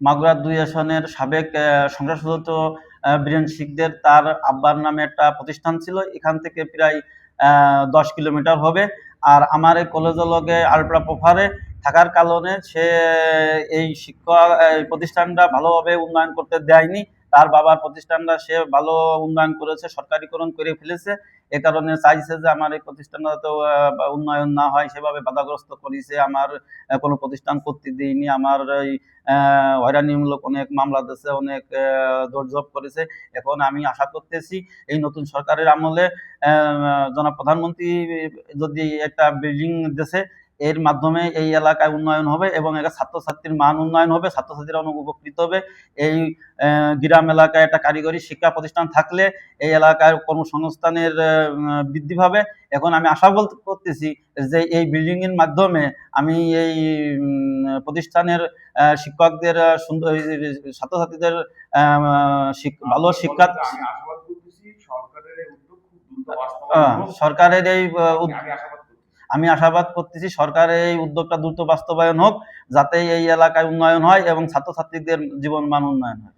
মাগুরা ২ আসনের সাবেক সংসদ সদস্য বীরেন শিকদের তার আব্বার নামে একটা প্রতিষ্ঠান ছিল, এখান থেকে প্রায় ১০ কিলোমিটার হবে। আর আমার এই কলেজের লগে আলট্রা প্রপারে থাকার কারণে সে এই প্রতিষ্ঠানটা ভালোভাবে উন্নয়ন করতে দেয়নি। তার বাবার প্রতিষ্ঠানটা সে ভালো উন্নয়ন করেছে, সরকারিকরণ করে ফেলেছে। এ কারণে চাইছে যে আমার এই প্রতিষ্ঠানটা তো উন্নয়ন না হয়, সেভাবে বাধাগ্রস্ত করেছে। আমার কোনো প্রতিষ্ঠান করতে দিইনি, আমার এই হয়রানিমূলক অনেক মামলা দিয়েছে, অনেক দৌড়ঝাঁপ করেছে। এখন আমি আশা করতেছি এই নতুন সরকারের আমলে জনাব প্রধানমন্ত্রী যদি একটা বিল্ডিং দেশে, এর মাধ্যমে এই এলাকায় উন্নয়ন হবে এবং এটা ছাত্রছাত্রীর মান উন্নয়ন হবে, ছাত্রছাত্রীরা অনেক উপকৃত হবে। এই গ্রাম এলাকায় একটা কারিগরি শিক্ষা প্রতিষ্ঠান থাকলে এই এলাকায় কর্মসংস্থানের বৃদ্ধি পাবে। এখন আমি আশা করতেছি যে এই বিল্ডিং এর মাধ্যমে আমি এই প্রতিষ্ঠানের শিক্ষকদের সুন্দর, ছাত্রছাত্রীদের ভালো শিক্ষা, সরকারের এই আমি আশাবাদ করতেছি সরকারের এই উদ্যোগটা দ্রুত বাস্তবায়ন হোক, যাতে এই এলাকায় উন্নয়ন হয় এবং ছাত্রছাত্রীদের জীবন মান উন্নয়ন হয়।